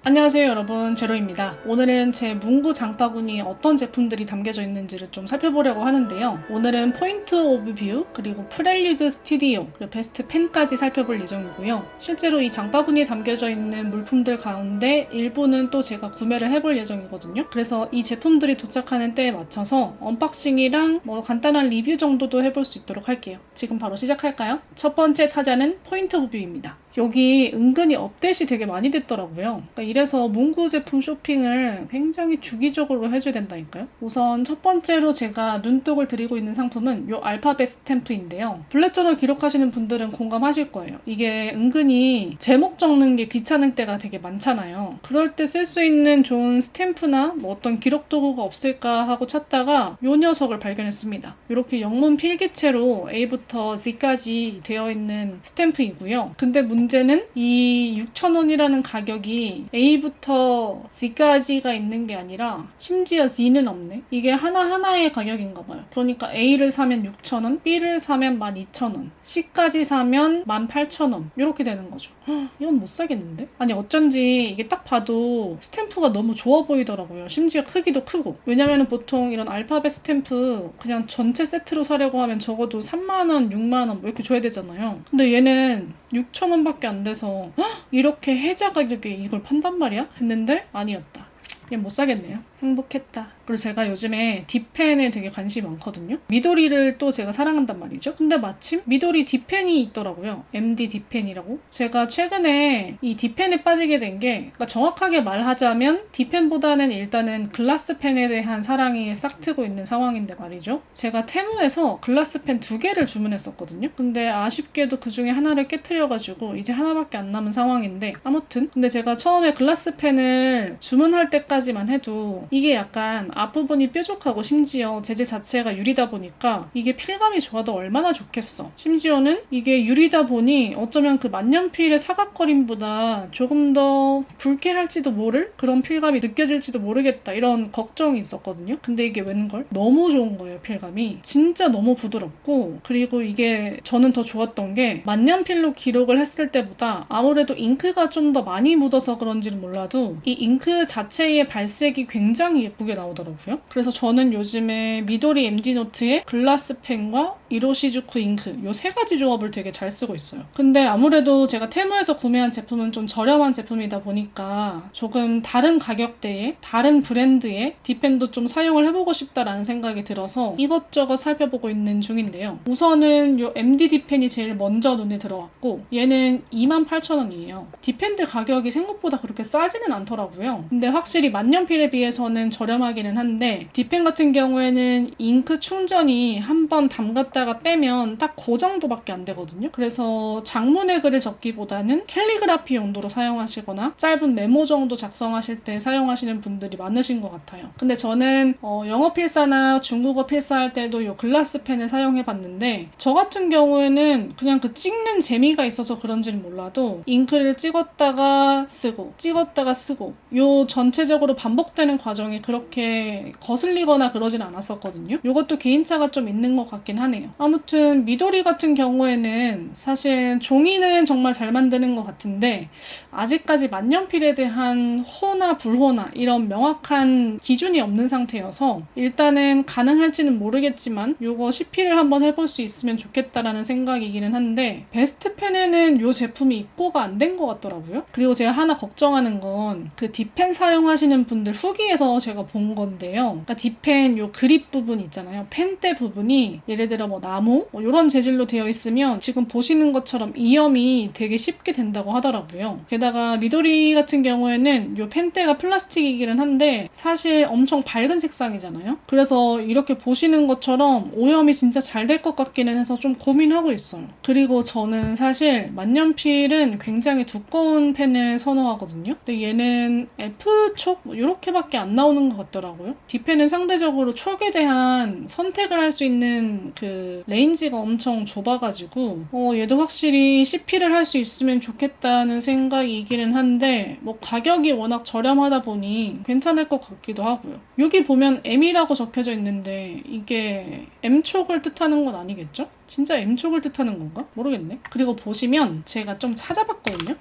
안녕하세요 여러분, 제로입니다. 오늘은 제 문구 장바구니에 어떤 제품들이 담겨져 있는지를 좀 살펴보려고 하는데요. 오늘은 포인트 오브 뷰, 그리고 프렐류드 스튜디오, 그리고 베스트 펜까지 살펴볼 예정이고요. 실제로 이 장바구니에 담겨져 있는 물품들 가운데 일부는 또 제가 구매를 해볼 예정이거든요. 그래서 이 제품들이 도착하는 때에 맞춰서 언박싱이랑 간단한 리뷰 정도도 해볼 수 있도록 할게요. 지금 바로 시작할까요? 첫 번째 타자는 포인트 오브 뷰입니다. 여기 은근히 업데이트이 되게 많이 됐더라고요. 그러니까 이래서 문구 제품 쇼핑을 굉장히 주기적으로 해줘야 된다니까요. 우선 첫 번째로 제가 눈독을 들이고 있는 상품은 이 알파벳 스탬프인데요. 블랙저널 기록하시는 분들은 공감하실 거예요. 이게 은근히 제목 적는 게 귀찮을 때가 되게 많잖아요. 그럴 때 쓸 수 있는 좋은 스탬프나 어떤 기록 도구가 없을까 하고 찾다가 이 녀석을 발견했습니다. 이렇게 영문 필기체로 A부터 Z까지 되어 있는 스탬프이고요. 근데 문제는 이 6,000원이라는 가격이 A부터 Z까지가 있는 게 아니라 심지어 Z는 없네. 이게 하나하나의 가격인가 봐요. 그러니까 A를 사면 6,000원, B를 사면 12,000원, C까지 사면 18,000원 이렇게 되는 거죠. 이건 못 사겠는데? 아니 어쩐지 이게 딱 봐도 스탬프가 너무 좋아 보이더라고요. 심지어 크기도 크고. 왜냐면 보통 이런 알파벳 스탬프 그냥 전체 세트로 사려고 하면 적어도 3만원, 6만원 이렇게 줘야 되잖아요. 근데 얘는 6,000원밖에 안 돼서 이렇게 혜자 가격에 이걸 판단 말이야? 했는데 아니었다. 얘 못 사겠네요. 행복했다. 그리고 제가 요즘에 딥펜에 되게 관심이 많거든요. 미도리를 또 제가 사랑한단 말이죠. 근데 마침 미도리 딥펜이 있더라고요. MD 딥펜이라고. 제가 최근에 이 딥펜에 빠지게 된 게, 그러니까 정확하게 말하자면 딥펜보다는 일단은 글라스펜에 대한 사랑이 싹트고 있는 상황인데 말이죠. 제가 테무에서 글라스펜 2개를 주문했었거든요. 근데 아쉽게도 그 중에 하나를 깨트려가지고 이제 하나밖에 안 남은 상황인데, 아무튼 근데 제가 처음에 글라스펜을 주문할 때까지만 해도 이게 약간 앞부분이 뾰족하고 심지어 재질 자체가 유리다 보니까 이게 필감이 좋아도 얼마나 좋겠어. 심지어는 이게 유리다 보니 어쩌면 그 만년필의 사각거림보다 조금 더 불쾌할지도 모를 그런 필감이 느껴질지도 모르겠다 이런 걱정이 있었거든요. 근데 이게 웬걸? 너무 좋은 거예요. 필감이. 진짜 너무 부드럽고, 그리고 이게 저는 더 좋았던 게 만년필로 기록을 했을 때보다 아무래도 잉크가 좀 더 많이 묻어서 그런지는 몰라도 이 잉크 자체의 발색이 굉장히 예쁘게 나오더라고요. 그래서 저는 요즘에 미도리 MD 노트에 글라스펜과 이로시즈쿠 잉크 이 3가지 조합을 되게 잘 쓰고 있어요. 근데 아무래도 제가 테무에서 구매한 제품은 좀 저렴한 제품이다 보니까 조금 다른 가격대에 다른 브랜드의 딥펜도 좀 사용을 해보고 싶다라는 생각이 들어서 이것저것 살펴보고 있는 중인데요. 우선은 이 MD 딥펜이 제일 먼저 눈에 들어왔고, 얘는 28,000원이에요. 딥펜들 가격이 생각보다 그렇게 싸지는 않더라고요. 근데 확실히 만년필에 비해서는 저렴하기는 한데, 딥펜 같은 경우에는 잉크 충전이 한번 담갔다가 빼면 딱 그 정도밖에 안 되거든요. 그래서 장문의 글을 적기보다는 캘리그라피 용도로 사용하시거나 짧은 메모 정도 작성하실 때 사용하시는 분들이 많으신 것 같아요. 근데 저는 영어 필사나 중국어 필사할 때도 이 글라스펜을 사용해봤는데, 저 같은 경우에는 그냥 그 찍는 재미가 있어서 그런지는 몰라도 잉크를 찍었다가 쓰고 찍었다가 쓰고 요 전체적으로 반복되는 과정이 그렇게 거슬리거나 그러진 않았었거든요. 이것도 개인차가 좀 있는 것 같긴 하네요. 아무튼 미도리 같은 경우에는 사실 종이는 정말 잘 만드는 것 같은데 아직까지 만년필에 대한 호나 불호나 이런 명확한 기준이 없는 상태여서 일단은 가능할지는 모르겠지만 요거 CP를 한번 해볼 수 있으면 좋겠다라는 생각이기는 한데, 베스트펜에는 요 제품이 입고가 안 된 것 같더라고요. 그리고 제가 하나 걱정하는 건 그 딥펜 사용하시는 분들 후기에서 제가 본 건데요. 그러니까 딥펜 요 그립 부분 있잖아요. 펜대 부분이 예를 들어 나무 이런 재질로 되어 있으면 지금 보시는 것처럼 이염이 되게 쉽게 된다고 하더라고요. 게다가 미도리 같은 경우에는 요 펜대가 플라스틱이기는 한데 사실 엄청 밝은 색상이잖아요. 그래서 이렇게 보시는 것처럼 오염이 진짜 잘 될 것 같기는 해서 좀 고민하고 있어요. 그리고 저는 사실 만년필은 굉장히 두꺼운 펜을 선호하거든요. 근데 얘는 F촉 이렇게밖에 안 나오는 것 같더라고요. 딥펜은 상대적으로 촉에 대한 선택을 할 수 있는 그 레인지가 엄청 좁아가지고 얘도 확실히 CP를 할 수 있으면 좋겠다는 생각이기는 한데 가격이 워낙 저렴하다 보니 괜찮을 것 같기도 하고요. 여기 보면 M이라고 적혀져 있는데 이게 M촉을 뜻하는 건 아니겠죠? 진짜 M촉을 뜻하는 건가? 모르겠네. 그리고 보시면 제가 좀 찾아봤거든요.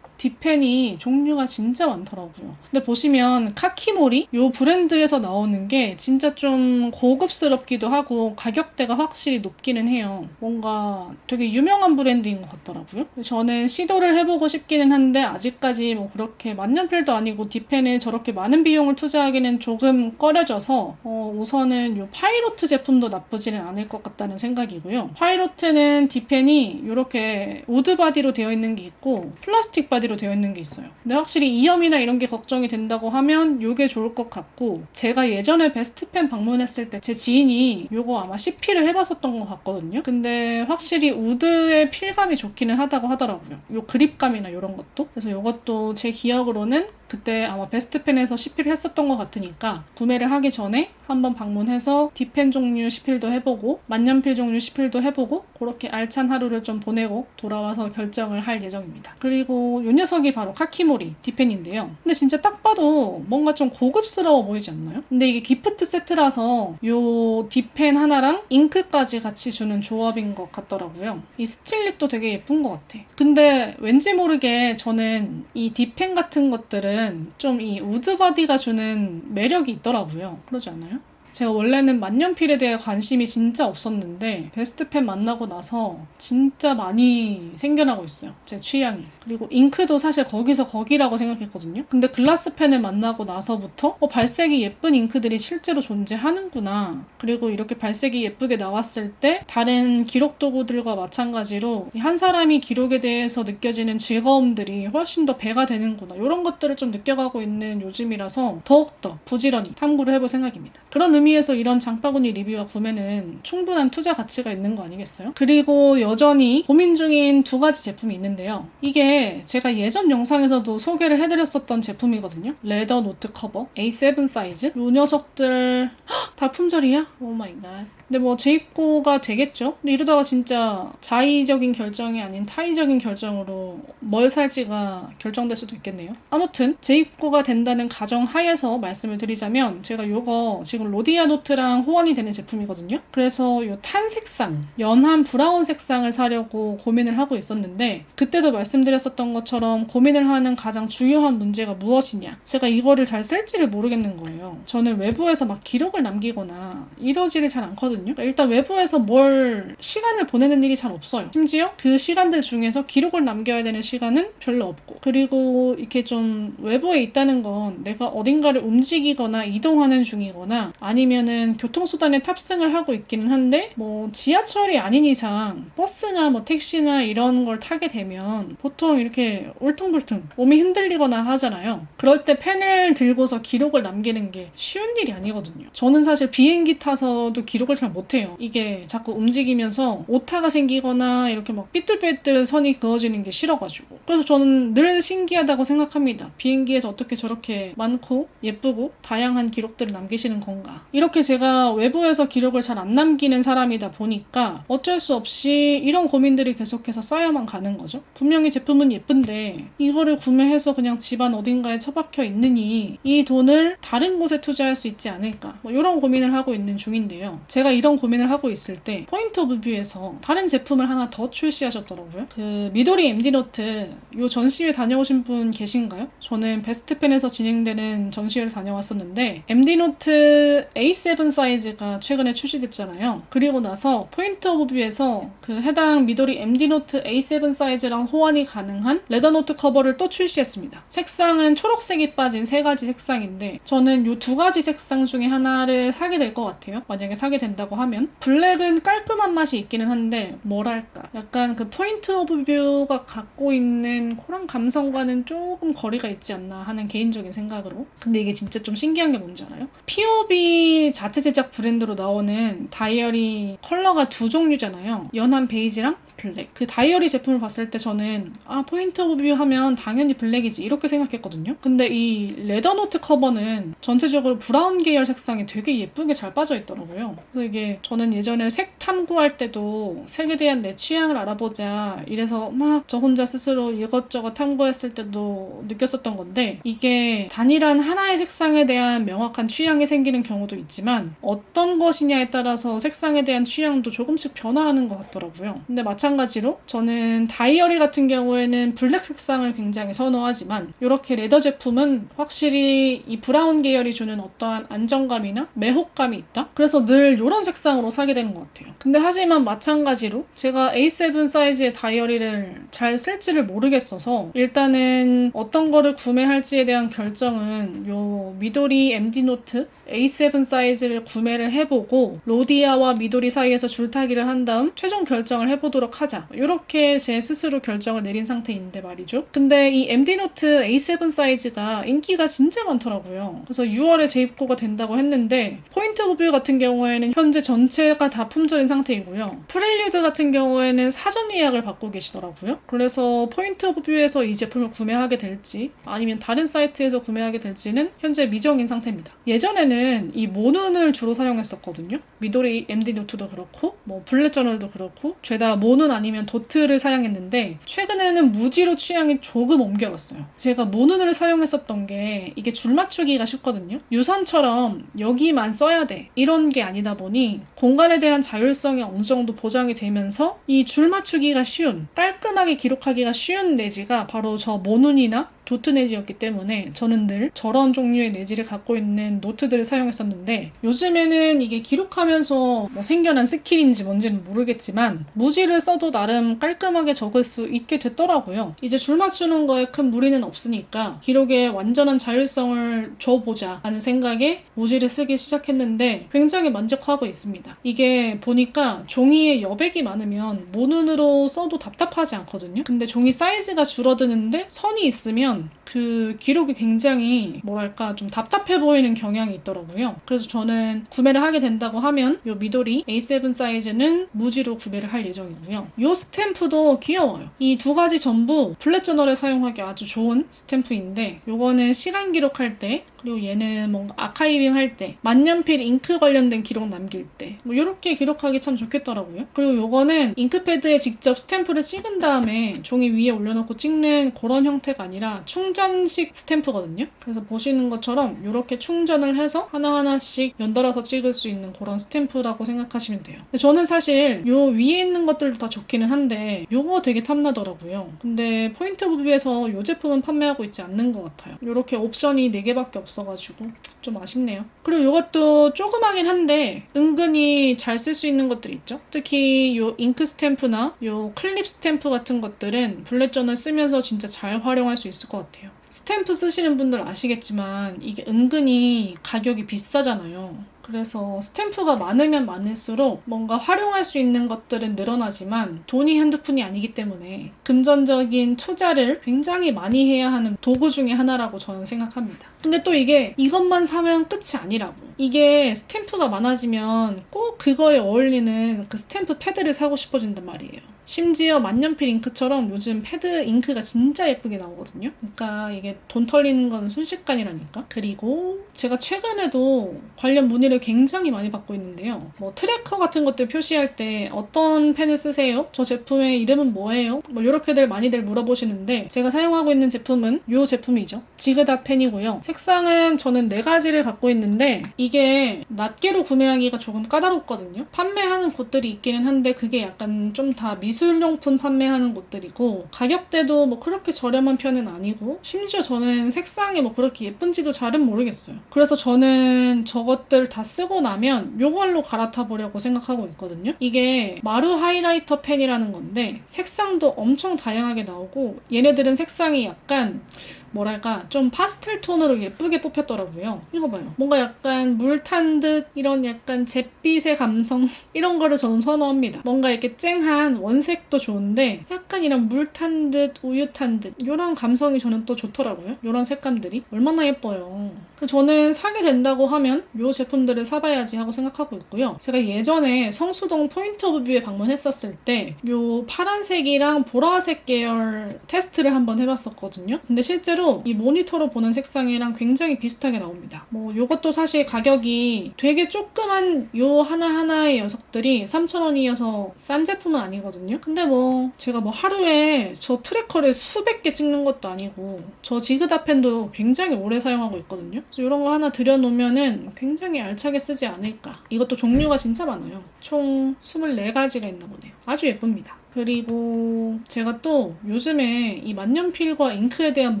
뒷펜이 종류가 진짜 많더라고요. 근데 보시면 카키모리? 요 브랜드에서 나오는 게 진짜 좀 고급스럽기도 하고 가격대가 확실히 높기는 해요. 뭔가 되게 유명한 브랜드인 것 같더라고요. 저는 시도를 해보고 싶기는 한데 아직까지 뭐 그렇게 만년필도 아니고 뒷펜에 저렇게 많은 비용을 투자하기는 조금 꺼려져서 우선은 요 파이로트 제품도 나쁘지는 않을 것 같다는 생각이고요. 파이로트는 뒷펜이 이렇게 우드 바디로 되어 있는 게 있고 플라스틱 바디로 되어 있는 게 있어요. 근데 확실히 이염이나 이런 게 걱정이 된다고 하면 이게 좋을 것 같고, 제가 예전에 베스트펜 방문했을 때 제 지인이 이거 아마 CP를 해봤었던 것 같거든요. 근데 확실히 우드의 필감이 좋기는 하다고 하더라고요. 요 그립감이나 이런 것도. 그래서 이것도 제 기억으로는 그때 아마 베스트펜에서 CP를 했었던 것 같으니까 구매를 하기 전에 한번 방문해서 뒷펜 종류 CP도 해보고 만년필 종류 CP도 해보고 그렇게 알찬 하루를 좀 보내고 돌아와서 결정을 할 예정입니다. 그리고 이 녀석이 바로 카키모리 뒷펜인데요. 근데 진짜 딱 봐도 뭔가 좀 고급스러워 보이지 않나요? 근데 이게 기프트 세트라서 이 뒷펜 하나랑 잉크까지 같이 주는 조합인 것 같더라고요. 이 스틸립도 되게 예쁜 것 같아. 근데 왠지 모르게 저는 이 뒷펜 같은 것들은 좀 이 우드바디가 주는 매력이 있더라고요. 그러지 않아요? 제가 원래는 만년필에 대해 관심이 진짜 없었는데 베스트펜 만나고 나서 진짜 많이 생겨나고 있어요. 제 취향이. 그리고 잉크도 사실 거기서 거기라고 생각했거든요. 근데 글라스펜을 만나고 나서부터 발색이 예쁜 잉크들이 실제로 존재하는구나. 그리고 이렇게 발색이 예쁘게 나왔을 때 다른 기록 도구들과 마찬가지로 한 사람이 기록에 대해서 느껴지는 즐거움들이 훨씬 더 배가 되는구나. 이런 것들을 좀 느껴가고 있는 요즘이라서 더욱더 부지런히 탐구를 해볼 생각입니다. 그런 의미에서 이런 장바구니 리뷰와 구매는 충분한 투자 가치가 있는 거 아니겠어요? 그리고 여전히 고민 중인 두 가지 제품이 있는데요. 이게 제가 예전 영상에서도 소개를 해드렸었던 제품이거든요. 레더 노트 커버 A7 사이즈. 이 녀석들 다 품절이야? 오 마이 갓. 근데 뭐 재입고가 되겠죠? 근데 이러다가 진짜 자의적인 결정이 아닌 타의적인 결정으로 뭘 살지가 결정될 수도 있겠네요. 아무튼 재입고가 된다는 가정 하에서 말씀을 드리자면 제가 이거 지금 로디아 노트랑 호환이 되는 제품이거든요. 그래서 이 탄 색상, 연한 브라운 색상을 사려고 고민을 하고 있었는데 그때도 말씀드렸었던 것처럼 고민을 하는 가장 중요한 문제가 무엇이냐. 제가 이거를 잘 쓸지를 모르겠는 거예요. 저는 외부에서 막 기록을 남기거나 이러지를 잘 않거든요. 일단 외부에서 뭘 시간을 보내는 일이 잘 없어요. 심지어 그 시간들 중에서 기록을 남겨야 되는 시간은 별로 없고, 그리고 이렇게 좀 외부에 있다는 건 내가 어딘가를 움직이거나 이동하는 중이거나 아니면은 교통수단에 탑승을 하고 있기는 한데 뭐 지하철이 아닌 이상 버스나 뭐 택시나 이런 걸 타게 되면 보통 이렇게 울퉁불퉁 몸이 흔들리거나 하잖아요. 그럴 때 펜을 들고서 기록을 남기는 게 쉬운 일이 아니거든요. 저는 사실 비행기 타서도 기록을 잘 못해요. 이게 자꾸 움직이면서 오타가 생기거나 이렇게 막 삐뚤빼뚤 선이 그어지는 게 싫어가지고. 그래서 저는 늘 신기하다고 생각합니다. 비행기에서 어떻게 저렇게 많고 예쁘고 다양한 기록들을 남기시는 건가. 이렇게 제가 외부에서 기록을 잘 안 남기는 사람이다 보니까 어쩔 수 없이 이런 고민들이 계속해서 쌓여만 가는 거죠. 분명히 제품은 예쁜데 이거를 구매해서 그냥 집안 어딘가에 처박혀 있느니 이 돈을 다른 곳에 투자할 수 있지 않을까. 뭐 이런 고민을 하고 있는 중인데요. 제가 이런 고민을 하고 있을 때 포인트 오브 뷰에서 다른 제품을 하나 더 출시하셨더라고요. 그 미도리 MD노트 요 전시회 다녀오신 분 계신가요? 저는 베스트펜에서 진행되는 전시회를 다녀왔었는데 MD노트 A7 사이즈가 최근에 출시됐잖아요. 그리고 나서 포인트 오브 뷰에서 그 해당 미도리 MD노트 A7 사이즈랑 호환이 가능한 레더노트 커버를 또 출시했습니다. 색상은 초록색이 빠진 세 가지 색상인데 저는 요 두 가지 색상 중에 하나를 사게 될 것 같아요. 만약에 사게 된다고 하면. 블랙은 깔끔한 맛이 있기는 한데 뭐랄까 약간 그 포인트 오브 뷰가 갖고 있는 그런 감성과는 조금 거리가 있지 않나 하는 개인적인 생각으로. 근데 이게 진짜 좀 신기한 게 뭔지 알아요? POB 자체 제작 브랜드로 나오는 다이어리 컬러가 두 종류잖아요. 연한 베이지랑 블랙. 그 다이어리 제품을 봤을 때 저는 포인트 오브 뷰 하면 당연히 블랙이지 이렇게 생각했거든요. 근데 이 레더노트 커버는 전체적으로 브라운 계열 색상이 되게 예쁘게 잘 빠져 있더라고요. 그래서 모르게 저는 예전에 색 탐구할 때도 색에 대한 내 취향을 알아보자 이래서 막 저 혼자 스스로 이것저것 탐구했을 때도 느꼈었던 건데, 이게 단일한 하나의 색상에 대한 명확한 취향이 생기는 경우도 있지만 어떤 것이냐에 따라서 색상에 대한 취향도 조금씩 변화하는 것 같더라고요. 근데 마찬가지로 저는 다이어리 같은 경우에는 블랙 색상을 굉장히 선호하지만 이렇게 레더 제품은 확실히 이 브라운 계열이 주는 어떠한 안정감이나 매혹감이 있다? 그래서 늘 이런 색상으로 사게 되는 것 같아요. 근데 하지만 마찬가지로 제가 A7 사이즈의 다이어리를 잘 쓸지를 모르겠어서 일단은 어떤 거를 구매할지에 대한 결정은 요 미도리 MD 노트 A7 사이즈를 구매를 해보고 로디아와 미도리 사이에서 줄타기를 한 다음 최종 결정을 해보도록 하자, 이렇게 제 스스로 결정을 내린 상태인데 말이죠. 근데 이 MD 노트 A7 사이즈가 인기가 진짜 많더라고요. 그래서 6월에 재입고가 된다고 했는데 포인트 오브 뷰 같은 경우에는 현재 전체가 다 품절인 상태이고요. 프렐류드 같은 경우에는 사전 예약을 받고 계시더라고요. 그래서 포인트 오브 뷰에서 이 제품을 구매하게 될지 아니면 다른 사이트에서 구매하게 될지는 현재 미정인 상태입니다. 예전에는 이 모눈을 주로 사용했었거든요. 미도리 MD 노트도 그렇고 뭐 블랙 저널도 그렇고 죄다 모눈 아니면 도트를 사용했는데 최근에는 무지로 취향이 조금 옮겨갔어요. 제가 모눈을 사용했었던 게 이게 줄 맞추기가 쉽거든요. 유선처럼 여기만 써야 돼 이런 게 아니다 보니 공간에 대한 자율성이 어느 정도 보장이 되면서 이 줄 맞추기가 쉬운, 깔끔하게 기록하기가 쉬운 내지가 바로 저 모눈이나 도트 내지였기 때문에 저는 늘 저런 종류의 내지를 갖고 있는 노트들을 사용했었는데, 요즘에는 이게 기록하면서 뭐 생겨난 스킬인지 뭔지는 모르겠지만 무지를 써도 나름 깔끔하게 적을 수 있게 됐더라고요. 이제 줄 맞추는 거에 큰 무리는 없으니까 기록에 완전한 자율성을 줘보자 하는 생각에 무지를 쓰기 시작했는데 굉장히 만족하고 있습니다. 이게 보니까 종이에 여백이 많으면 모눈으로 써도 답답하지 않거든요. 근데 종이 사이즈가 줄어드는데 선이 있으면 그 기록이 굉장히 뭐랄까 좀 답답해 보이는 경향이 있더라고요. 그래서 저는 구매를 하게 된다고 하면 이 미도리 A7 사이즈는 무지로 구매를 할 예정이고요. 이 스탬프도 귀여워요. 이 두 가지 전부 블랙 저널에 사용하기 아주 좋은 스탬프인데, 요거는 시간 기록할 때, 그리고 얘는 뭔가 아카이빙 할 때, 만년필 잉크 관련된 기록 남길 때 뭐 이렇게 기록하기 참 좋겠더라고요. 그리고 요거는 잉크패드에 직접 스탬프를 찍은 다음에 종이 위에 올려놓고 찍는 그런 형태가 아니라 충전식 스탬프거든요. 그래서 보시는 것처럼 이렇게 충전을 해서 하나하나씩 연달아서 찍을 수 있는 그런 스탬프라고 생각하시면 돼요. 근데 저는 사실 요 위에 있는 것들도 다 좋기는 한데 요거 되게 탐나더라고요. 근데 포인트 오브 뷰에서 요 제품은 판매하고 있지 않는 것 같아요. 이렇게 옵션이 4개밖에 없어가지고 좀 아쉽네요. 그리고 이것도 조그마긴 한데 은근히 잘 쓸 수 있는 것들 있죠. 특히 요 잉크 스탬프나 요 클립 스탬프 같은 것들은 블랙 저널 쓰면서 진짜 잘 활용할 수 있을 것 같아요. 스탬프 쓰시는 분들 아시겠지만 이게 은근히 가격이 비싸잖아요. 그래서 스탬프가 많으면 많을수록 뭔가 활용할 수 있는 것들은 늘어나지만 돈이 한두 푼이 아니기 때문에 금전적인 투자를 굉장히 많이 해야 하는 도구 중에 하나라고 저는 생각합니다. 근데 또 이게 이것만 사면 끝이 아니라고. 이게 스탬프가 많아지면 꼭 그거에 어울리는 그 스탬프 패드를 사고 싶어진단 말이에요. 심지어 만년필 잉크처럼 요즘 패드 잉크가 진짜 예쁘게 나오거든요. 그러니까 이게 돈 털리는 건 순식간이라니까. 그리고 제가 최근에도 관련 문의를 굉장히 많이 받고 있는데요. 뭐 트래커 같은 것들 표시할 때 어떤 펜을 쓰세요? 저 제품의 이름은 뭐예요? 뭐 이렇게들 많이들 물어보시는데 제가 사용하고 있는 제품은 이 제품이죠. 지그닷 펜이고요. 색상은 저는 4가지를 갖고 있는데 이게 낱개로 구매하기가 조금 까다롭거든요. 판매하는 곳들이 있기는 한데 그게 약간 좀 다 미술용품 판매하는 곳들이고 가격대도 뭐 그렇게 저렴한 편은 아니고 심지어 저는 색상이 뭐 그렇게 예쁜지도 잘은 모르겠어요. 그래서 저는 저것들 다 쓰고 나면 요걸로 갈아타 보려고 생각하고 있거든요. 이게 마루 하이라이터 펜이라는 건데 색상도 엄청 다양하게 나오고 얘네들은 색상이 약간 뭐랄까 좀 파스텔 톤으로 예쁘게 뽑혔더라고요. 이거 봐요. 뭔가 약간 물 탄 듯 이런 약간 잿빛의 감성 이런 거를 저는 선호합니다. 뭔가 이렇게 쨍한 원색 회색도 좋은데 약간 이런 물 탄 듯 우유 탄 듯 이런 감성이 저는 또 좋더라고요. 이런 색감들이 얼마나 예뻐요. 저는 사게 된다고 하면 이 제품들을 사봐야지 하고 생각하고 있고요. 제가 예전에 성수동 포인트 오브 뷰에 방문했었을 때 이 파란색이랑 보라색 계열 테스트를 한번 해봤었거든요. 근데 실제로 이 모니터로 보는 색상이랑 굉장히 비슷하게 나옵니다. 뭐 이것도 사실 가격이 되게 조그만 요 하나하나의 녀석들이 3,000원이어서 싼 제품은 아니거든요. 근데 뭐 제가 뭐 하루에 저 트래커를 수백 개 찍는 것도 아니고 저 지그다 펜도 굉장히 오래 사용하고 있거든요. 이런 거 하나 들여놓으면은 굉장히 알차게 쓰지 않을까. 이것도 종류가 진짜 많아요. 총 24가지가 있나 보네요. 아주 예쁩니다. 그리고 제가 또 요즘에 이 만년필과 잉크에 대한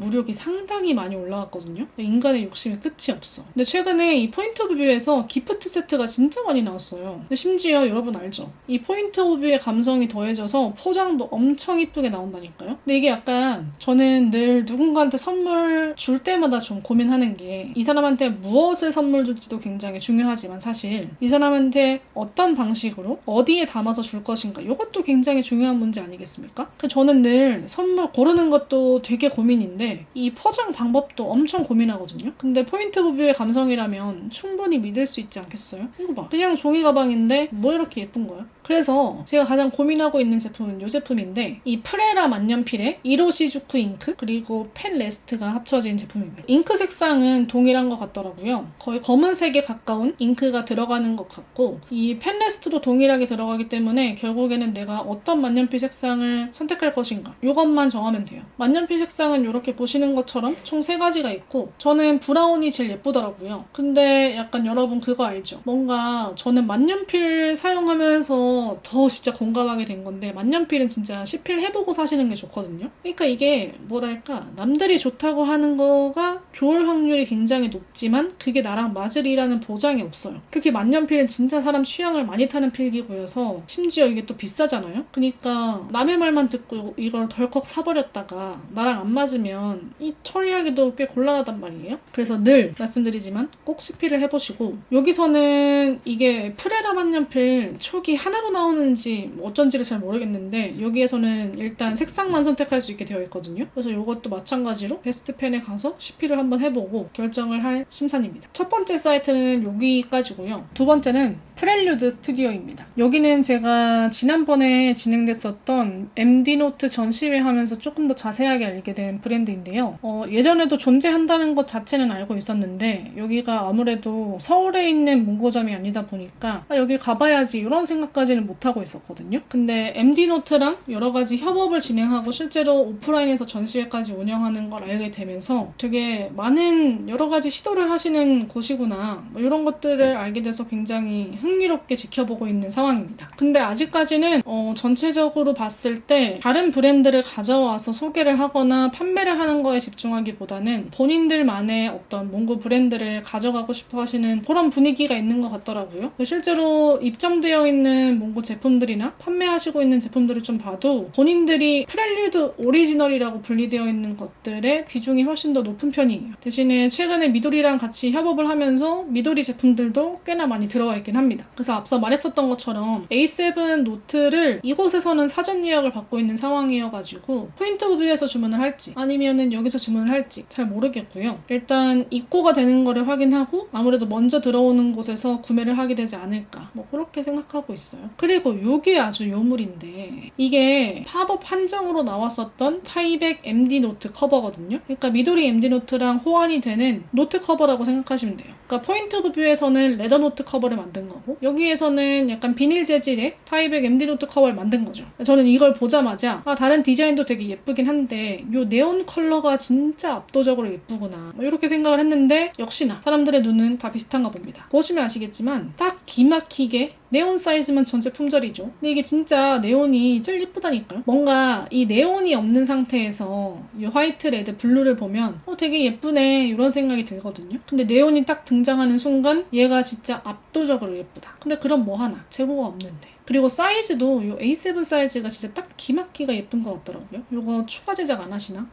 무력이 상당히 많이 올라왔거든요. 인간의 욕심이 끝이 없어. 근데 최근에 이 포인트 오브 뷰에서 기프트 세트가 진짜 많이 나왔어요. 근데 심지어 여러분 알죠? 이 포인트 오브 뷰의 감성이 더해져서 포장도 엄청 이쁘게 나온다니까요. 근데 이게 약간 저는 늘 누군가한테 선물 줄 때마다 좀 고민하는 게 이 사람한테 무엇을 선물 줄지도 굉장히 중요하지만 사실 이 사람한테 어떤 방식으로 어디에 담아서 줄 것인가 이것도 굉장히 중요한 문제 아니겠습니까? 저는 늘 선물 고르는 것도 되게 고민인데 이 포장 방법도 엄청 고민하거든요. 근데 포인트 오브 뷰의 감성이라면 충분히 믿을 수 있지 않겠어요? 이거 봐. 그냥 종이 가방인데 뭐 이렇게 예쁜 거야? 그래서 제가 가장 고민하고 있는 제품은 이 제품인데 이 프레라 만년필에 이로시주쿠 잉크 그리고 펜 레스트가 합쳐진 제품입니다. 잉크 색상은 동일한 것 같더라고요. 거의 검은색에 가까운 잉크가 들어가는 것 같고 이 펜 레스트도 동일하게 들어가기 때문에 결국에는 내가 어떤 만년필 색상을 선택할 것인가 이것만 정하면 돼요. 만년필 색상은 이렇게 보시는 것처럼 총 3가지가 있고 저는 브라운이 제일 예쁘더라고요. 근데 약간 여러분 그거 알죠? 뭔가 저는 만년필 사용하면서 더 진짜 공감하게 된 건데 만년필은 진짜 시필해보고 사시는 게 좋거든요. 그러니까 이게 뭐랄까 남들이 좋다고 하는 거가 좋을 확률이 굉장히 높지만 그게 나랑 맞으리라는 보장이 없어요. 특히 만년필은 진짜 사람 취향을 많이 타는 필기구여서 심지어 이게 또 비싸잖아요. 그러니까 남의 말만 듣고 이걸 덜컥 사버렸다가 나랑 안 맞으면 이 처리하기도 꽤 곤란하단 말이에요. 그래서 늘 말씀드리지만 꼭 시필을 해보시고 여기서는 이게 프레라 만년필 초기 하나로 나오는지 어쩐지를 잘 모르겠는데 여기에서는 일단 색상만 선택할 수 있게 되어 있거든요. 그래서 이것도 마찬가지로 베스트펜에 가서 시필을 한번 해보고 결정을 할 심산입니다. 첫 번째 사이트는 여기까지고요. 두 번째는 프렐류드 스튜디오입니다. 여기는 제가 지난번에 진행됐었던 MD노트 전시회 하면서 조금 더 자세하게 알게 된 브랜드인데요. 예전에도 존재한다는 것 자체는 알고 있었는데 여기가 아무래도 서울에 있는 문고점이 아니다 보니까 여기 가봐야지 이런 생각까지는 못하고 있었거든요. 근데 MD노트랑 여러 가지 협업을 진행하고 실제로 오프라인에서 전시회까지 운영하는 걸 알게 되면서 되게 많은 여러 가지 시도를 하시는 곳이구나 이런 것들을 알게 돼서 굉장히 흥미롭게 지켜보고 있는 상황입니다. 근데 아직까지는 전체적으로 봤을 때 다른 브랜드를 가져와서 소개를 하거나 판매를 하는 거에 집중하기보다는 본인들만의 어떤 문구 브랜드를 가져가고 싶어 하시는 그런 분위기가 있는 것 같더라고요. 실제로 입점되어 있는 문구 제품들이나 판매하시고 있는 제품들을 좀 봐도 본인들이 프렐류드 오리지널이라고 분리되어 있는 것들의 비중이 훨씬 더 높은 편이에요. 대신에 최근에 미도리랑 같이 협업을 하면서 미도리 제품들도 꽤나 많이 들어와 있긴 합니다. 그래서 앞서 말했었던 것처럼 A7 노트를 이곳에서는 사전 예약을 받고 있는 상황이어가지고 포인트 오브 뷰에서 주문을 할지 아니면은 여기서 주문을 할지 잘 모르겠고요. 일단 입고가 되는 거를 확인하고 아무래도 먼저 들어오는 곳에서 구매를 하게 되지 않을까 뭐 그렇게 생각하고 있어요. 그리고 이게 아주 요물인데 이게 팝업 한정으로 나왔었던 타이백 MD 노트 커버거든요. 그러니까 미도리 MD 노트랑 호환이 되는 노트 커버라고 생각하시면 돼요. 그러니까 포인트 오브 뷰에서는 레더 노트 커버를 만든 거고 여기에서는 약간 비닐 재질의 타이백 MD 노트 커버를 만든 거죠. 저는 이걸 보자마자 다른 디자인도 되게 예쁘긴 한데 이 네온 컬러가 진짜 압도적으로 예쁘구나 이렇게 생각을 했는데 역시나 사람들의 눈은 다 비슷한가 봅니다. 보시면 아시겠지만 딱 기막히게 네온 사이즈만 전체 품절이죠. 근데 이게 진짜 네온이 제일 예쁘다니까요. 뭔가 이 네온이 없는 상태에서 이 화이트, 레드, 블루를 보면 되게 예쁘네 이런 생각이 들거든요. 근데 네온이 딱 등장하는 순간 얘가 진짜 압도적으로 예쁘다. 근데 그럼 뭐 하나? 재고가 없는데. 그리고 사이즈도 이 A7 사이즈가 진짜 딱 기막히가 예쁜 것 같더라고요. 이거 추가 제작 안 하시나?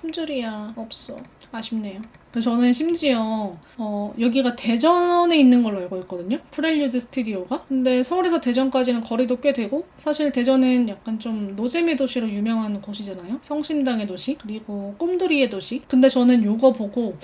품절이야. 없어. 아쉽네요. 그래서 저는 심지어 여기가 대전에 있는 걸로 알고 있거든요. 프렐류드 스튜디오가. 근데 서울에서 대전까지는 거리도 꽤 되고 사실 대전은 약간 좀 노잼의 도시로 유명한 곳이잖아요. 성심당의 도시 그리고 꿈돌이의 도시. 근데 저는 요거 보고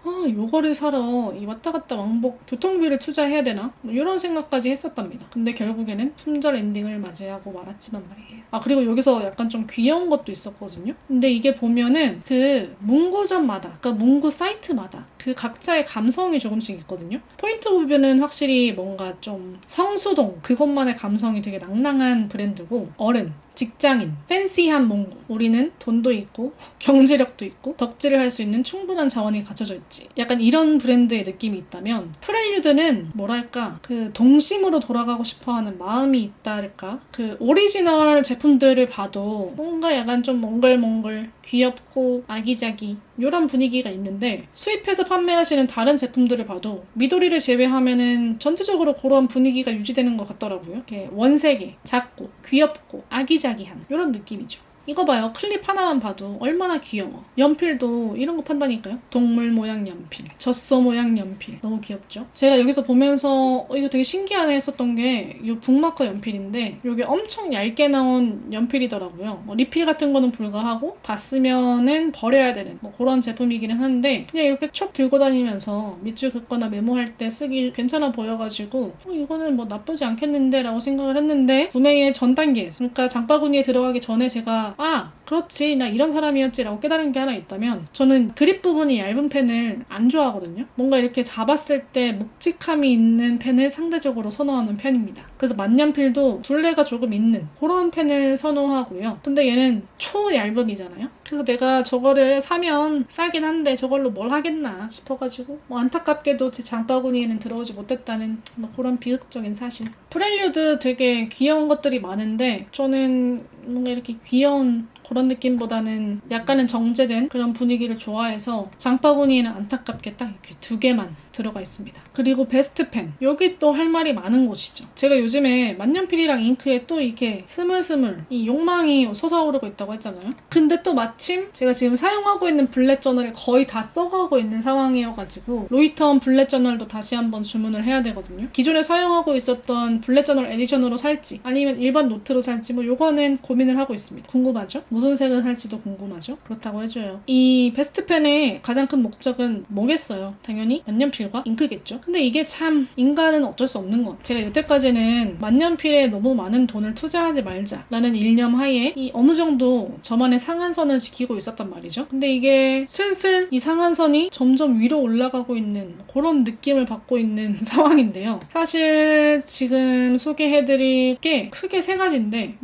요거를 사러 이 왔다 갔다 왕복 교통비를 투자해야 되나? 뭐 이런 생각까지 했었답니다. 근데 결국에는 품절 엔딩을 맞이하고 말았지만 말이에요. 그리고 여기서 약간 좀 귀여운 것도 있었거든요. 근데 이게 보면은 그 문구점마다, 그러니까 문구 사이트마다 그 각자의 감성이 조금씩 있거든요. 포인트 오브뷰는 확실히 뭔가 좀 성수동 그것만의 감성이 되게 낭낭한 브랜드고 어른 직장인, 팬시한 문구. 우리는 돈도 있고 경제력도 있고 덕질을 할 수 있는 충분한 자원이 갖춰져 있지. 약간 이런 브랜드의 느낌이 있다면 프렐류드는 뭐랄까 그 동심으로 돌아가고 싶어하는 마음이 있달까. 그 오리지널 제품들을 봐도 뭔가 약간 좀 몽글몽글 귀엽고 아기자기 이런 분위기가 있는데 수입해서 판매하시는 다른 제품들을 봐도 미도리를 제외하면은 전체적으로 그런 분위기가 유지되는 것 같더라고요. 이렇게 원색에 작고 귀엽고 아기자기한 이런 느낌이죠. 이거 봐요. 클립 하나만 봐도 얼마나 귀여워. 연필도 이런 거 판다니까요. 동물 모양 연필, 젖소 모양 연필. 너무 귀엽죠? 제가 여기서 보면서 이거 되게 신기하네 했었던 게 이 북마커 연필인데 이게 엄청 얇게 나온 연필이더라고요. 리필 같은 거는 불가하고 다 쓰면은 버려야 되는 그런 제품이기는 한데 그냥 이렇게 촉 들고 다니면서 밑줄 긋거나 메모할 때 쓰기 괜찮아 보여가지고 이거는 뭐 나쁘지 않겠는데 라고 생각을 했는데 구매의 전 단계, 그러니까 장바구니에 들어가기 전에 제가 그렇지 나 이런 사람이었지 라고 깨달은 게 하나 있다면 저는 그립 부분이 얇은 펜을 안 좋아하거든요. 뭔가 이렇게 잡았을 때 묵직함이 있는 펜을 상대적으로 선호하는 편입니다. 그래서 만년필도 둘레가 조금 있는 그런 펜을 선호하고요. 근데 얘는 초얇음이잖아요. 그래서 내가 저거를 사면 싸긴 한데 저걸로 뭘 하겠나 싶어가지고 안타깝게도 제 장바구니에는 들어오지 못했다는 그런 비극적인 사실. 프렐류드 되게 귀여운 것들이 많은데 저는 뭔가 이렇게 귀여운 그런 느낌보다는 약간은 정제된 그런 분위기를 좋아해서 장바구니에는 안타깝게 딱 이렇게 2개만 들어가 있습니다. 그리고 베스트펜. 여기 또 할 말이 많은 곳이죠. 제가 요즘에 만년필이랑 잉크에 또 이렇게 스물스물 이 욕망이 솟아오르고 있다고 했잖아요. 근데 또 마침 제가 지금 사용하고 있는 블랙 저널이 거의 다 써가고 있는 상황이어가지고 로이턴 블랙 저널도 다시 한번 주문을 해야 되거든요. 기존에 사용하고 있었던 블랙 저널 에디션으로 살지 아니면 일반 노트로 살지 요거는 고민을 하고 있습니다. 궁금하죠? 무슨 색을 살지도 궁금하죠? 그렇다고 해줘요. 이 베스트펜의 가장 큰 목적은 뭐겠어요? 당연히 만년필과 잉크겠죠? 근데 이게 참 인간은 어쩔 수 없는 것 같아요. 제가 여태까지는 만년필에 너무 많은 돈을 투자하지 말자라는 일념 하에 이 어느 정도 저만의 상한선을 지키고 있었단 말이죠. 근데 이게 슬슬 이 상한선이 점점 위로 올라가고 있는 그런 느낌을 받고 있는 상황인데요. 사실 지금 소개해드릴 게 크게 3가지인데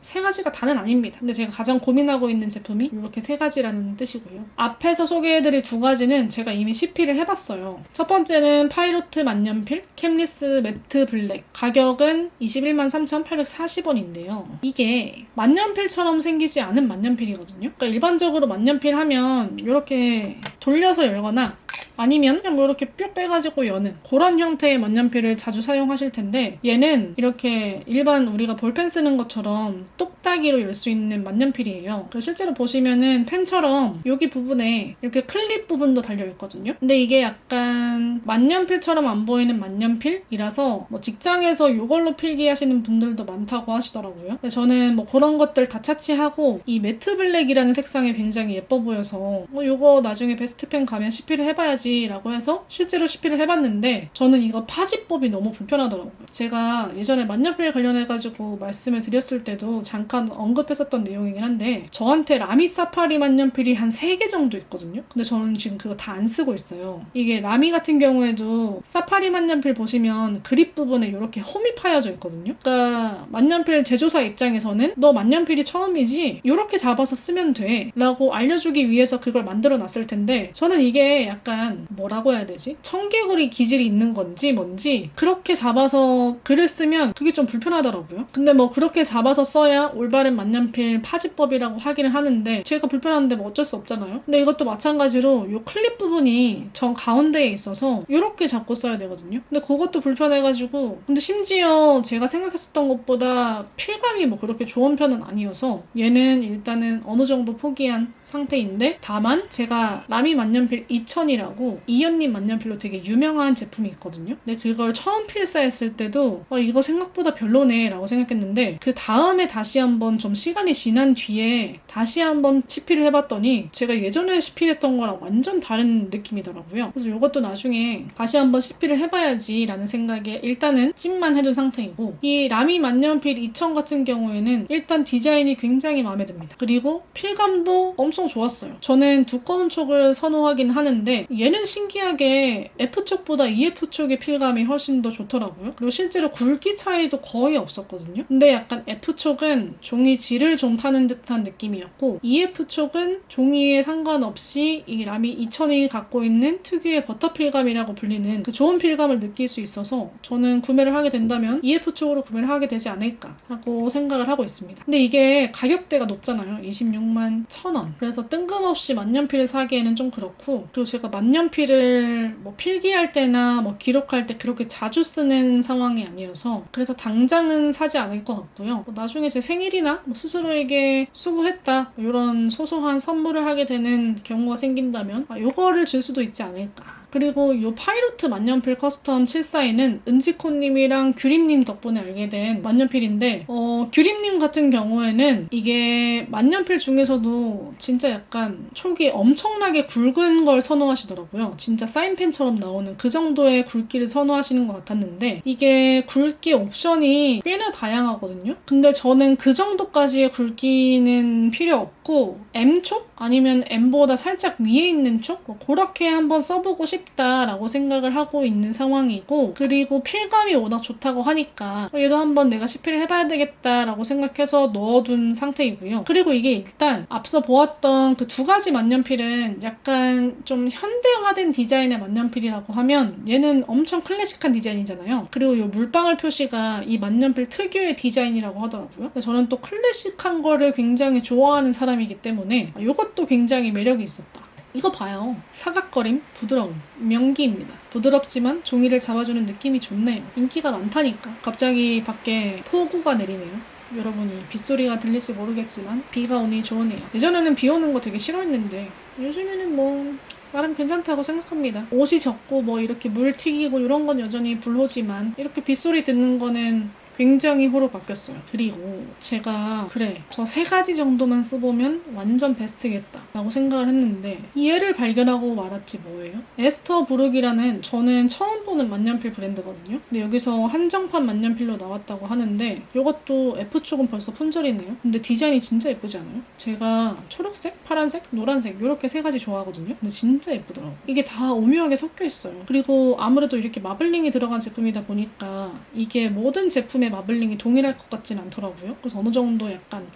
3가지가 다는 아닙니다. 근데 제가 가장 고민하고 있는 제품이 이렇게 3가지라는 뜻이고요. 앞에서 소개해드릴 2가지는 제가 이미 CP를 해봤어요. 첫 번째는 파이로트 만년필 캠리스 매트 블랙. 가격은 213,840원인데요. 이게 만년필처럼 생기지 않은 만년필이거든요. 그러니까 일반적으로 만년필 하면 이렇게 돌려서 열거나 아니면 그냥 이렇게 뿅 빼가지고 여는 그런 형태의 만년필을 자주 사용하실 텐데 얘는 이렇게 일반 우리가 볼펜 쓰는 것처럼 똑딱이로 열 수 있는 만년필이에요. 그래서 실제로 보시면은 펜처럼 여기 부분에 이렇게 클립 부분도 달려있거든요. 근데 이게 약간 만년필처럼 안 보이는 만년필이라서 직장에서 이걸로 필기하시는 분들도 많다고 하시더라고요. 근데 저는 그런 것들 다 차치하고 이 매트 블랙이라는 색상이 굉장히 예뻐 보여서 이거 나중에 베스트펜 가면 CP를 해봐야지 라고 해서 실제로 CP를 해봤는데 저는 이거 파지법이 너무 불편하더라고요. 제가 예전에 만년필 관련해가지고 말씀을 드렸을 때도 잠깐 언급했었던 내용이긴 한데 저한테 라미 사파리 만년필이 한 3개 정도 있거든요. 근데 저는 지금 그거 다 안 쓰고 있어요. 이게 라미 같은 경우에도 사파리 만년필 보시면 그립 부분에 이렇게 홈이 파여져 있거든요. 그러니까 만년필 제조사 입장에서는 너 만년필이 처음이지 이렇게 잡아서 쓰면 돼 라고 알려주기 위해서 그걸 만들어 놨을 텐데 저는 이게 약간 약간 뭐라고 해야 되지? 청개구리 기질이 있는 건지 뭔지 그렇게 잡아서 글을 쓰면 그게 좀 불편하더라고요. 근데 뭐 그렇게 잡아서 써야 올바른 만년필 파지법이라고 하기는 하는데 제가 불편한데 뭐 어쩔 수 없잖아요. 근데 이것도 마찬가지로 요 클립 부분이 정 가운데에 있어서 이렇게 잡고 써야 되거든요. 근데 그것도 불편해가지고 근데 심지어 제가 생각했었던 것보다 필감이 뭐 그렇게 좋은 편은 아니어서 얘는 일단은 어느 정도 포기한 상태인데 다만 제가 라미 만년필 2000이라고 이연님 만년필로 되게 유명한 제품이 있거든요. 근데 그걸 처음 필사했을 때도 이거 생각보다 별로네 라고 생각했는데 그 다음에 다시 한번 좀 시간이 지난 뒤에 다시 한번 시필을 해봤더니 제가 예전에 시필했던 거랑 완전 다른 느낌이더라고요. 그래서 이것도 나중에 다시 한번 시필을 해봐야지 라는 생각에 일단은 찜만 해둔 상태이고 이 라미 만년필 2000 같은 경우에는 일단 디자인이 굉장히 마음에 듭니다. 그리고 필감도 엄청 좋았어요. 저는 두꺼운 촉을 선호하긴 하는데 얘는 신기하게 F촉보다 EF촉의 필감이 훨씬 더 좋더라고요. 그리고 실제로 굵기 차이도 거의 없었거든요. 근데 약간 F촉은 종이 질을 좀 타는 듯한 느낌이었고 EF촉은 종이에 상관없이 이 라미 2000이 갖고 있는 특유의 버터 필감이라고 불리는 그 좋은 필감을 느낄 수 있어서 저는 구매를 하게 된다면 EF촉으로 구매를 하게 되지 않을까 하고 생각을 하고 있습니다. 근데 이게 가격대가 높잖아요. 26만 1000원. 그래서 뜬금없이 만년필을 사기에는 좀 그렇고 그리고 제가 만년필을 뭐 필기할 때나 뭐 기록할 때 그렇게 자주 쓰는 상황이 아니어서 그래서 당장은 사지 않을 것 같고요. 나중에 제 생일이나 뭐 스스로에게 수고했다 이런 소소한 선물을 하게 되는 경우가 생긴다면 이거를 줄 수도 있지 않을까. 그리고 이 파이로트 만년필 커스텀 74는 은지코님이랑 규림님 덕분에 알게 된 만년필인데 규림님 같은 경우에는 이게 만년필 중에서도 진짜 약간 촉이 엄청나게 굵은 걸 선호하시더라고요. 진짜 사인펜처럼 나오는 그 정도의 굵기를 선호하시는 것 같았는데 이게 굵기 옵션이 꽤나 다양하거든요. 근데 저는 그 정도까지의 굵기는 필요 없고 M촉? 아니면 M보다 살짝 위에 있는 촉? 그렇게 한번 써보고 싶다라고 생각을 하고 있는 상황이고 그리고 필감이 워낙 좋다고 하니까 얘도 한번 내가 시필을 해봐야 되겠다라고 생각해서 넣어둔 상태이고요. 그리고 이게 일단 앞서 보았던 그 두 가지 만년필은 약간 좀 현대화된 디자인의 만년필이라고 하면 얘는 엄청 클래식한 디자인이잖아요. 그리고 이 물방울 표시가 이 만년필 특유의 디자인이라고 하더라고요. 저는 또 클래식한 거를 굉장히 좋아하는 사람이기 때문에 이것도 굉장히 매력이 있었다. 이거 봐요. 사각거림, 부드러움, 명기입니다. 부드럽지만 종이를 잡아주는 느낌이 좋네요. 인기가 많다니까. 갑자기 밖에 폭우가 내리네요. 여러분이 빗소리가 들릴지 모르겠지만 비가 오니 좋으네요. 예전에는 비 오는 거 되게 싫어했는데 요즘에는 뭐 나름 괜찮다고 생각합니다. 옷이 젖고 뭐 이렇게 물 튀기고 이런 건 여전히 불호지만 이렇게 빗소리 듣는 거는 굉장히 호로 바뀌었어요. 그리고 제가 저 3가지 정도만 써보면 완전 베스트겠다 라고 생각을 했는데 얘를 발견하고 말았지 뭐예요? 에스터 브룩이라는 저는 처음 보는 만년필 브랜드거든요. 근데 여기서 한정판 만년필로 나왔다고 하는데 이것도 F촉은 벌써 품절이네요. 근데 디자인이 진짜 예쁘지 않아요? 제가 초록색, 파란색, 노란색 이렇게 3가지 좋아하거든요. 근데 진짜 예쁘더라고요. 이게 다 오묘하게 섞여 있어요. 그리고 아무래도 이렇게 마블링이 들어간 제품이다 보니까 이게 모든 제품의 마블링이 동일할 것 같진 않더라고요. 그래서 어느 정도 약간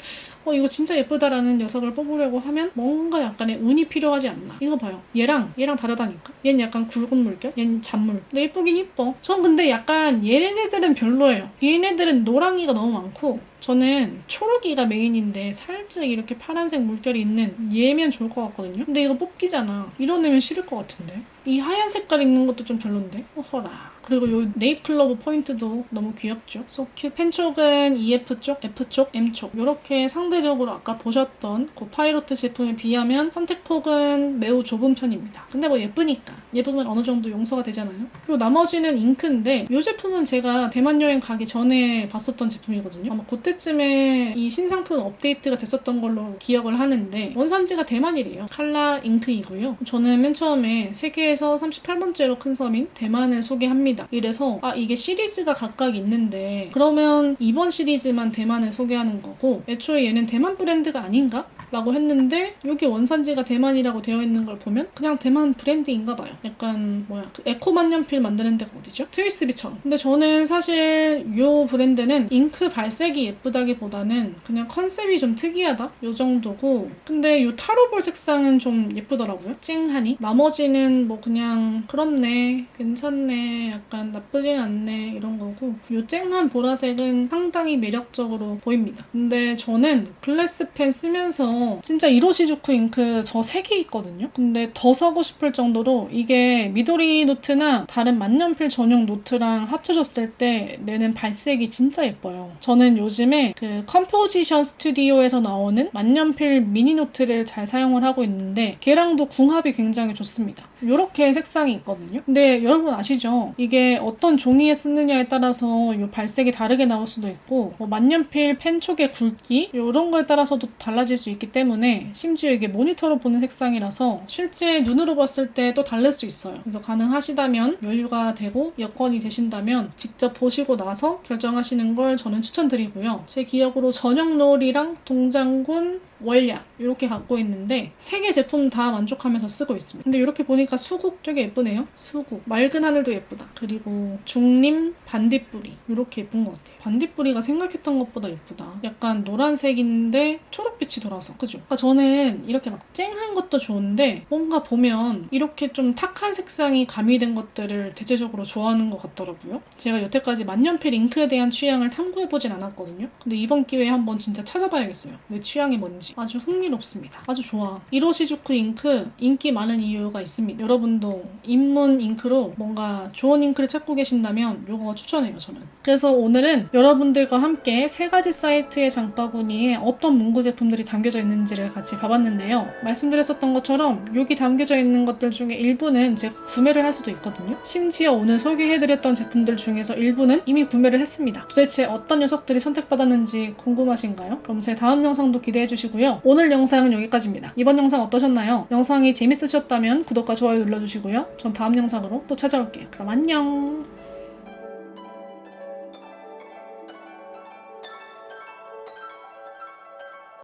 이거 진짜 예쁘다라는 녀석을 뽑으려고 하면 뭔가 약간의 운이 필요하지 않나. 이거 봐요. 얘랑 다르다니까. 얘는 약간 굵은 물결, 얘는 잔물. 근데 예쁘긴 예뻐. 전 근데 약간 얘네들은 별로예요. 얘네들은 노랑이가 너무 많고 저는 초록이가 메인인데 살짝 이렇게 파란색 물결이 있는 얘면 좋을 것 같거든요. 근데 이거 뽑기잖아. 이런 애면 싫을 것 같은데. 이 하얀 색깔 있는 것도 좀 별론데. 어허라. 그리고 요 네이플러브 포인트도 너무 귀엽죠. 소큐. 펜촉은 EF쪽, F쪽, M쪽 이렇게 상대적으로 아까 보셨던 그 파이로트 제품에 비하면 선택폭은 매우 좁은 편입니다. 근데 뭐 예쁘니까. 예쁘면 어느 정도 용서가 되잖아요. 그리고 나머지는 잉크인데 이 제품은 제가 대만 여행 가기 전에 봤었던 제품이거든요. 아마 그때쯤에 이 신상품 업데이트가 됐었던 걸로 기억을 하는데 원산지가 대만이래요. 칼라 잉크이고요. 저는 맨 처음에 세계에서 38번째로 큰 섬인 대만을 소개합니다. 이래서 이게 시리즈가 각각 있는데 그러면 이번 시리즈만 대만을 소개하는 거고 애초에 얘는 대만 브랜드가 아닌가? 라고 했는데 여기 원산지가 대만이라고 되어 있는 걸 보면 그냥 대만 브랜드인가 봐요. 약간 그 에코 만년필 만드는 데가 어디죠? 트위스비처럼. 근데 저는 사실 이 브랜드는 잉크 발색이 예쁘다기보다는 그냥 컨셉이 좀 특이하다? 요 정도고, 근데 이 타로볼 색상은 좀 예쁘더라고요. 쨍하니. 나머지는 뭐 그냥 그렇네, 괜찮네, 약간 나쁘진 않네 이런 거고, 이 쨍한 보라색은 상당히 매력적으로 보입니다. 근데 저는 글래스펜 쓰면서 진짜 이로시주쿠 잉크 저 3개 있거든요. 근데 더 사고 싶을 정도로 이게 미도리 노트나 다른 만년필 전용 노트랑 합쳐졌을 때 내는 발색이 진짜 예뻐요. 저는 요즘에 그 컴포지션 스튜디오에서 나오는 만년필 미니 노트를 잘 사용을 하고 있는데 걔랑도 궁합이 굉장히 좋습니다. 이렇게 색상이 있거든요. 근데 여러분 아시죠? 이게 어떤 종이에 쓰느냐에 따라서 이 발색이 다르게 나올 수도 있고, 뭐 만년필 펜 촉의 굵기 이런 거에 따라서도 달라질 수 있기 때문에, 심지어 이게 모니터로 보는 색상이라서 실제 눈으로 봤을 때 또 다를 수 있어요. 그래서 가능하시다면, 여유가 되고 여건이 되신다면 직접 보시고 나서 결정하시는 걸 저는 추천드리고요. 제 기억으로 저녁 롤이랑 동장군, 월약 이렇게 갖고 있는데 3개 제품 다 만족하면서 쓰고 있습니다. 근데 이렇게 보니까 수국 되게 예쁘네요. 수국, 맑은 하늘도 예쁘다. 그리고 중림, 반딧불이 이렇게 예쁜 것 같아요. 반딧불이가 생각했던 것보다 예쁘다. 약간 노란색인데 초록빛이 돌아서, 그죠? 그러니까 저는 이렇게 막 쨍한 것도 좋은데 뭔가 보면 이렇게 좀 탁한 색상이 가미된 것들을 대체적으로 좋아하는 것 같더라고요. 제가 여태까지 만년필 잉크에 대한 취향을 탐구해보진 않았거든요. 근데 이번 기회에 한번 진짜 찾아봐야겠어요. 내 취향이 뭔지. 아주 흥미롭습니다. 아주 좋아. 이로시주쿠 잉크 인기 많은 이유가 있습니다. 여러분도 입문 잉크로 뭔가 좋은 잉크를 찾고 계신다면 이거 추천해요, 저는. 그래서 오늘은 여러분들과 함께 3가지 사이트의 장바구니에 어떤 문구 제품들이 담겨져 있는지를 같이 봐봤는데요. 말씀드렸었던 것처럼 여기 담겨져 있는 것들 중에 일부는 제가 구매를 할 수도 있거든요. 심지어 오늘 소개해드렸던 제품들 중에서 일부는 이미 구매를 했습니다. 도대체 어떤 녀석들이 선택받았는지 궁금하신가요? 그럼 제 다음 영상도 기대해주시고요. 오늘 영상은 여기까지입니다. 이번 영상 어떠셨나요? 영상이 재밌으셨다면 구독과 좋아요 눌러주시고요. 전 다음 영상으로 또 찾아올게요. 그럼 안녕!